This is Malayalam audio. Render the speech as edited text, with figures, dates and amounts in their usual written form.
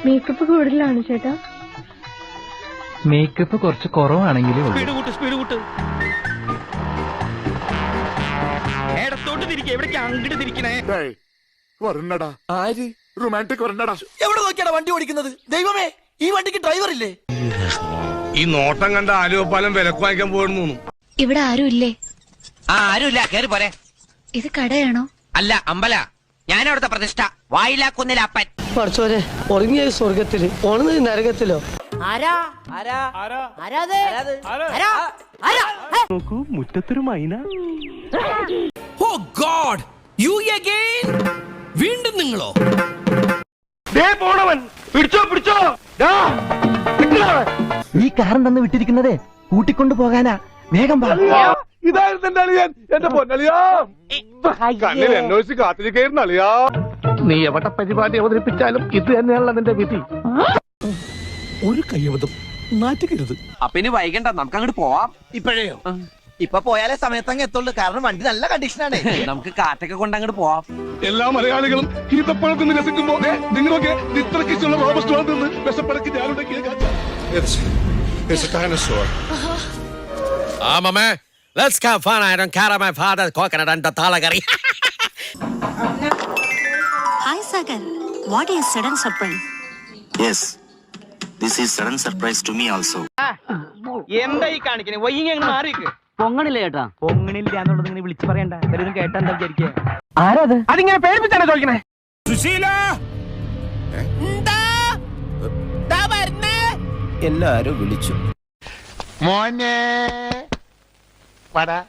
മേക്കപ്പ് കൂടുതലാണ് ചേട്ടാ. മേക്കപ്പ് കുറച്ച് കുറവാണെങ്കിലേ ഉള്ളൂ. സ്പീഡ് കൂട്ട്. ഇടത്തോട്ട് തിരിക്കേ, എവിടേക്ക് അങ്ങോട്ട് തിരിക്കണേ? വരണടാ. ആര് റൊമാൻറ്റിക് വരണടാ. എവിടെ നോക്കിയാടാ വണ്ടി ഓടിക്കുന്നത്? ദൈവമേ, ഈ വണ്ടിക്ക് ഡ്രൈവർ ഇല്ലേ? ഈ നോട്ടം കണ്ട ആലുവപ്പാലം വിലക്ക് വാങ്ങിക്കാൻ പോയിരുന്നു. ഇവിടെ ആരും ഇല്ലേ? ആരുമില്ല, കേറി പോരെ. ഇത് കടയാണോ? അല്ല, അമ്പല. ഞാനവിടുത്തെ പ്രതിഷ്ഠ. വായിലാക്കുന്നില്ല അപ്പൻ. പഠിച്ചോരെ, ഉറങ്ങിയ സ്വർഗത്തില് ഉണർന്നത് നരകത്തിലോ? നോക്കൂ, മുറ്റത്തൊരു മൈന. ഓ ഗോഡ്, യു അഗൈൻ? വീണ്ടും നിങ്ങളോ? പോണവൻ പിടിച്ചോ. ഈ കാരൻ തന്ന് വിട്ടിരിക്കുന്നതേ കൂട്ടിക്കൊണ്ടു പോകാനാ. വേഗം വാ. ഇതായിരുന്നു എന്റെ അളിയൻ, എന്റെ പൊന്നളിയാ. കണ്ണിൽ എന്നോശി കാത്തിരിക്കുന്ന അളിയാ. നീ എവിടെ പരിപാടി അവതരിപ്പിച്ചാലും ഇത് തന്നെയാണല്ലോ നിന്റെ വിധി. ഒരു കയ്യബദ്ധം നാറ്റുകരുത്. അപ്പൊ ഇനി വൈകണ്ട, നമുക്ക് അങ്ങോട്ട് പോവാം. ഇപ്പോഴേയോ? ഇപ്പൊ പോയാലേ സമയത്തങ്ങ് എത്തുള്ളൂ, കാരണം വണ്ടി നല്ല കണ്ടീഷനാണ്. നമുക്ക് കാറ്റൊക്കെ കൊണ്ട് അങ്ങോട്ട് പോവാം. എല്ലാ മലയാളികളും ഈത്തപ്പഴം തിന്ന് രസിക്കുമ്പോ നിങ്ങളൊക്കെ ഇത്രയ്ക്ക് ഇഷ്ടമുള്ള റോബസ്റ്റ് തിന്ന് വിശപ്പടക്കി ഞാനുണ്ടെങ്കിൽ Let's have fun. I don't care my father coconut and the talagari. Hi Sagar, what is sudden surprise? Yes, this is sudden surprise to me also. എന്താ ഈ കാണിക്കണേ? വൈകി അങ്ങ് മാറിക്ക്. പൊങ്ങണില്ല ചേട്ടാ. പൊങ്ങണില്ല എന്നുള്ളത് ഇങ്ങനെ വിളിച്ചു പറയണ്ട. എല്ലാവരും കേട്ടാ എന്താ വിചാരിക്കുക? ആരാത്? അതിങ്ങനെ പേരിപ്പിച്ചാണ് ചോദിക്കണേ. എല്ലാരും വിളിച്ചു. മോനെ വാടാ.